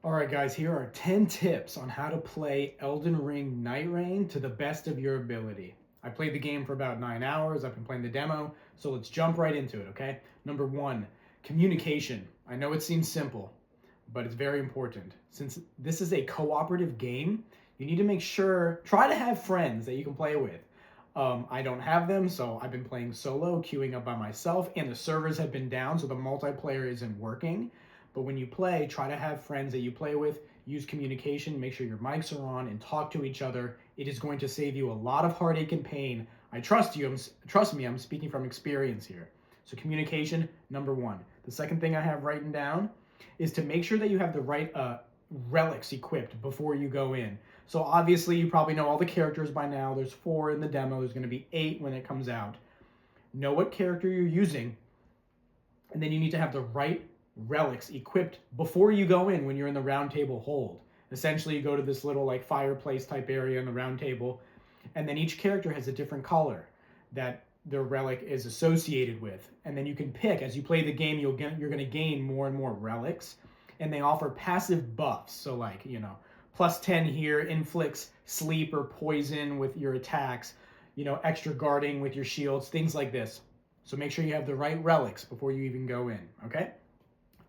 Alright guys, here are 10 tips on how to play Elden Ring Nightreign to the best of your ability. I played the game for about 9 hours, I've been playing the demo, so let's jump right into it, okay? Number 1, communication. I know it seems simple, but it's very important. Since this is a cooperative game, you need to make sure, try to have friends that you can play with. I don't have them, so I've been playing solo, queuing up by myself, and the servers have been down, so the multiplayer isn't working. But when you play, try to have friends that you play with, use communication, make sure your mics are on, and talk to each other. It is going to save you a lot of heartache and pain. I trust you. Trust me, I'm speaking from experience here. So communication, number 1. The second thing I have written down is to make sure that you have the right relics equipped before you go in. So obviously you probably know all the characters by now. There's 4 in the demo. There's going to be 8 when it comes out. Know what character you're using, and then you need to have the right relics equipped before you go in when you're in the round table hold. Essentially, you go to this little like fireplace type area in the round table, and then each character has a different color that their relic is associated with. And then you can pick as you play the game, you're going to gain more and more relics, and they offer passive buffs. So like, plus 10 here, inflicts sleep or poison with your attacks, extra guarding with your shields, things like this. So make sure you have the right relics before you even go in, okay?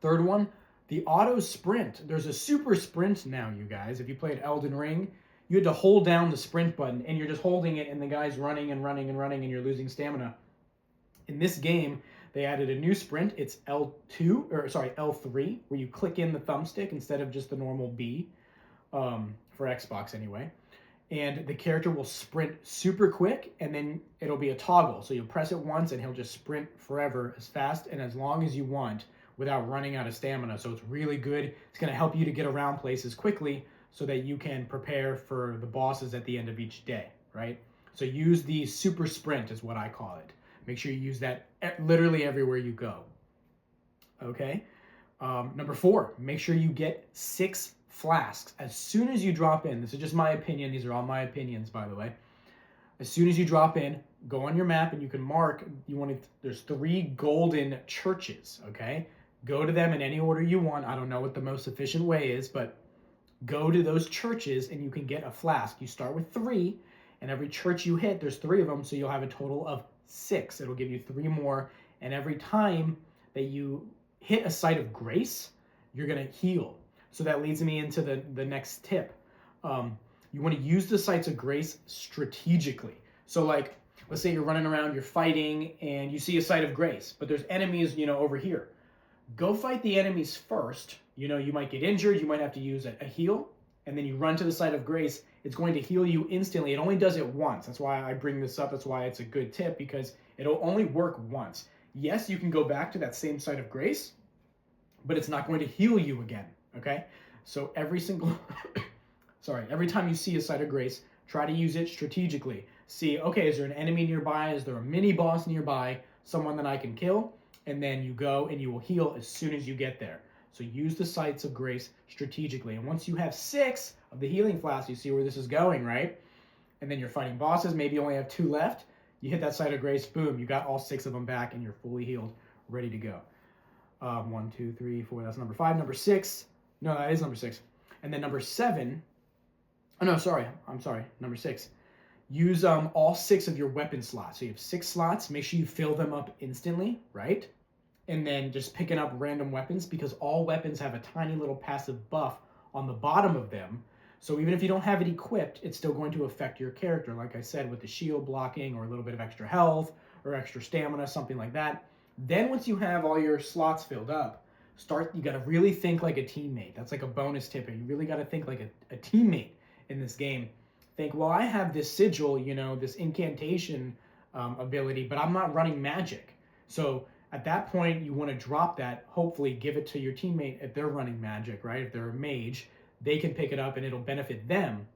Third one, the auto sprint. There's a super sprint now, you guys. If you played Elden Ring, you had to hold down the sprint button, and you're just holding it, and the guy's running and running and running, and you're losing stamina. In this game, they added a new sprint. It's L3, where you click in the thumbstick instead of just the normal B, for Xbox anyway. And the character will sprint super quick, and then it'll be a toggle. So you'll press it once, and he'll just sprint forever, as fast and as long as you want, without running out of stamina. So it's really good. It's going to help you to get around places quickly so that you can prepare for the bosses at the end of each day, right? So use the super sprint is what I call it. Make sure you use that literally everywhere you go. Okay? Number 4, make sure you get 6 flasks as soon as you drop in. This is just my opinion. These are all my opinions, by the way. As soon as you drop in, go on your map and you can mark, there's 3 golden churches, okay? Go to them in any order you want. I don't know what the most efficient way is, but go to those churches and you can get a flask. You start with 3, and every church you hit, there's 3 of them, so you'll have a total of 6. It'll give you 3 more, and every time that you hit a site of grace, you're going to heal. So that leads me into the next tip. You want to use the sites of grace strategically. So like, let's say you're running around, you're fighting, and you see a site of grace, but there's enemies, over here. Go fight the enemies first. You might get injured, you might have to use a heal, and then you run to the site of grace. It's going to heal you instantly. It only does it once. That's why I bring this up. That's why it's a good tip, because it'll only work once. Yes, you can go back to that same site of grace, but it's not going to heal you again, okay? So every time you see a site of grace, try to use it strategically. See, okay, is there an enemy nearby? Is there a mini boss nearby? Someone that I can kill? And then you go and you will heal as soon as you get there. So use the sites of grace strategically. And once you have 6 of the healing flasks, you see where this is going, right? And then you're fighting bosses, maybe you only have 2 left. You hit that site of grace, boom, you got all 6 of them back and you're fully healed, ready to go. 1, 2, 3, 4, that's number 5. Number 6, no, that is number 6. And then number 7, number 6. Use all 6 of your weapon slots. So you have 6 slots. Make sure you fill them up instantly, right? And then just picking up random weapons, because all weapons have a tiny little passive buff on the bottom of them. So even if you don't have it equipped, it's still going to affect your character, like I said, with the shield blocking or a little bit of extra health or extra stamina, something like that. Then once you have all your slots filled up, you got to really think like a teammate. That's like a bonus tip. You really got to think like a teammate in this game. Think, well, I have this sigil, this incantation ability, but I'm not running magic. So at that point, you want to drop that, hopefully give it to your teammate if they're running magic, right? If they're a mage, they can pick it up and it'll benefit them.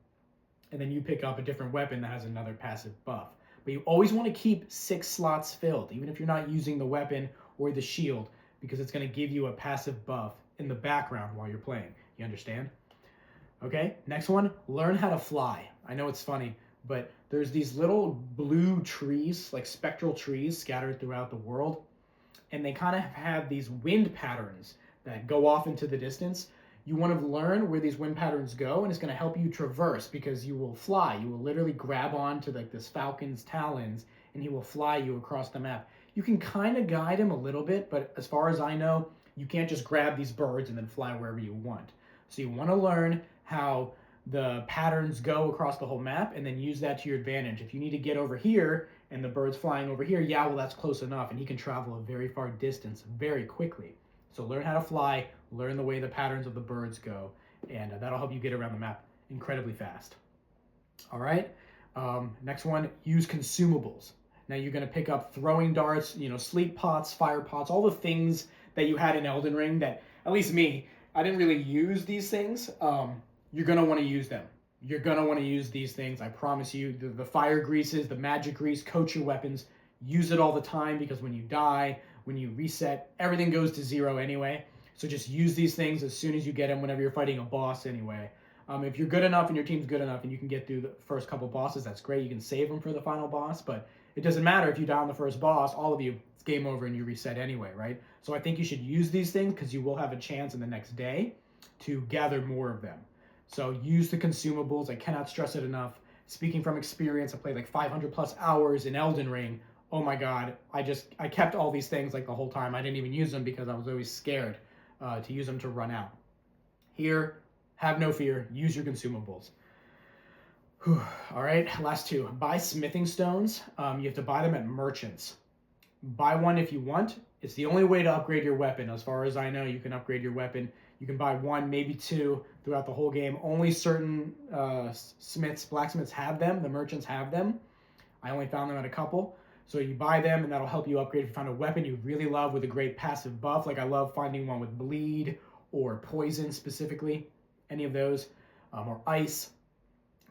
And then you pick up a different weapon that has another passive buff. But you always want to keep 6 slots filled, even if you're not using the weapon or the shield, because it's going to give you a passive buff in the background while you're playing. You understand? Okay, next one, learn how to fly. I know it's funny, but there's these little blue trees, like spectral trees scattered throughout the world, and they kind of have these wind patterns that go off into the distance. you want to learn where these wind patterns go, and it's going to help you traverse because you will fly. You will literally grab onto like this falcon's talons, and he will fly you across the map. You can kind of guide him a little bit, but as far as I know, you can't just grab these birds and then fly wherever you want. So you want to learn how the patterns go across the whole map and then use that to your advantage. If you need to get over here and the bird's flying over here, yeah, well, that's close enough, and he can travel a very far distance very quickly. So learn how to fly, learn the way the patterns of the birds go, and that'll help you get around the map incredibly fast. All right, next one, use consumables. Now you're going to pick up throwing darts, sleep pots, fire pots, all the things that you had in Elden Ring that, at least me, I didn't really use these things. You're going to want to use them. You're going to want to use these things. I promise you, the fire greases, the magic grease, coat your weapons. Use it all the time because when you die, when you reset, everything goes to 0 anyway. So just use these things as soon as you get them whenever you're fighting a boss anyway. If you're good enough and your team's good enough and you can get through the first couple bosses, that's great. You can save them for the final boss, but it doesn't matter if you die on the first boss, all of you, it's game over and you reset anyway, right? So I think you should use these things because you will have a chance in the next day to gather more of them. So use the consumables. I cannot stress it enough. Speaking from experience, I played like 500 plus hours in Elden Ring. Oh my God, I kept all these things like the whole time. I didn't even use them because I was always scared to use them to run out. Here, have no fear, use your consumables. Whew. All right, last two. Buy smithing stones. You have to buy them at merchants. Buy one if you want. It's the only way to upgrade your weapon. As far as I know, you can upgrade your weapon. You can buy one, maybe two throughout the whole game. Only certain blacksmiths have them. The merchants have them. I only found them at a couple. So you buy them, and that'll help you upgrade. If you find a weapon you really love with a great passive buff, like I love finding one with bleed or poison specifically, any of those, or ice,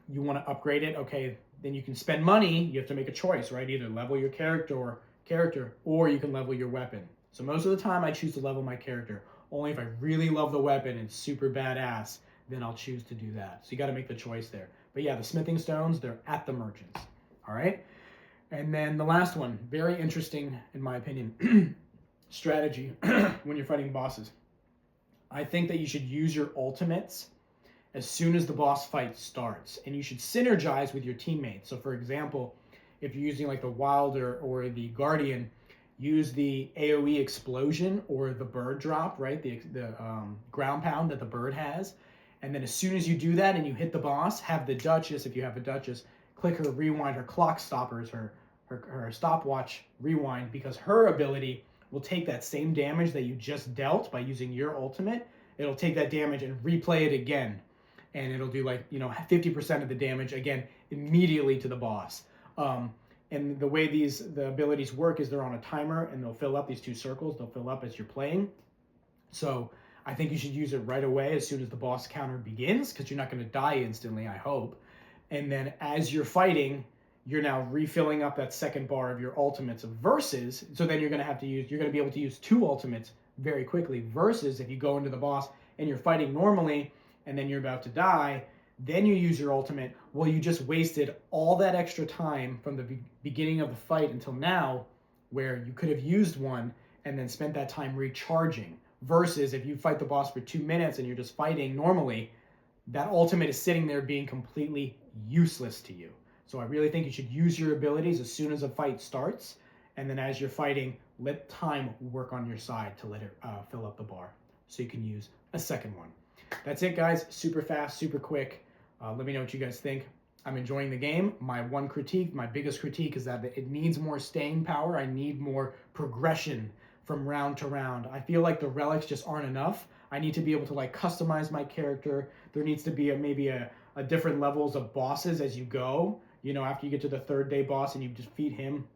you want to upgrade it. Okay, then you can spend money. You have to make a choice, right? Either level your character, or you can level your weapon. So most of the time, I choose to level my character. Only if I really love the weapon and super badass, then I'll choose to do that. So you got to make the choice there. But yeah, the smithing stones, they're at the merchants. All right. And then the last one, very interesting in my opinion, strategy when you're fighting bosses. I think that you should use your ultimates as soon as the boss fight starts, and you should synergize with your teammates. So for example, if you're using like the Wilder or the Guardian, use the AoE explosion or the bird drop, right? The ground pound that the bird has. And then as soon as you do that and you hit the boss, have the Duchess, if you have a Duchess, click her rewind, her clock stoppers, her stopwatch rewind, because her ability will take that same damage that you just dealt by using your ultimate. It'll take that damage and replay it again. And it'll do 50% of the damage again immediately to the boss. And the way the abilities work is they're on a timer, and they'll fill up these two circles. They'll fill up as you're playing. So I think you should use it right away as soon as the boss counter begins, because you're not going to die instantly, I hope. And then as you're fighting, you're now refilling up that second bar of your ultimates versus, so then you're going to be able to use two ultimates very quickly, versus if you go into the boss and you're fighting normally and then you're about to die, then you use your ultimate. Well, you just wasted all that extra time from the beginning of the fight until now, where you could have used one and then spent that time recharging. Versus if you fight the boss for 2 minutes and you're just fighting normally, that ultimate is sitting there being completely useless to you. So I really think you should use your abilities as soon as a fight starts, and then as you're fighting, let time work on your side to let it fill up the bar, so you can use a second one. That's it, guys. Super fast, super quick. Let me know what you guys think. I'm enjoying the game. My biggest critique is that it needs more staying power. I need more progression from round to round. I feel like the relics just aren't enough. I need to be able to customize my character. There needs to be maybe a different levels of bosses as you go. After you get to the third day boss and you defeat him,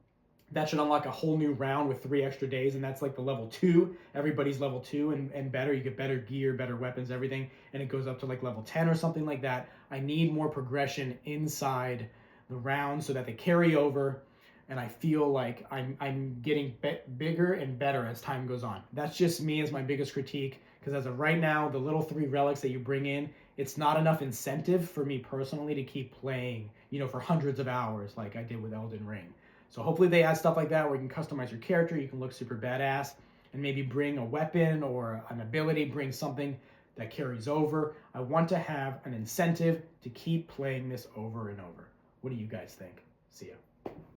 that should unlock a whole new round with 3 extra days, and that's like the level 2. Everybody's level 2 and better. You get better gear, better weapons, everything, and it goes up to level 10 or something like that. I need more progression inside the round so that they carry over, and I feel like I'm getting bigger and better as time goes on. That's just me as my biggest critique, because as of right now, the little 3 relics that you bring in, it's not enough incentive for me personally to keep playing, for hundreds of hours like I did with Elden Ring. So hopefully they add stuff like that where you can customize your character, you can look super badass, and maybe bring a weapon or an ability, bring something that carries over. I want to have an incentive to keep playing this over and over. What do you guys think? See ya.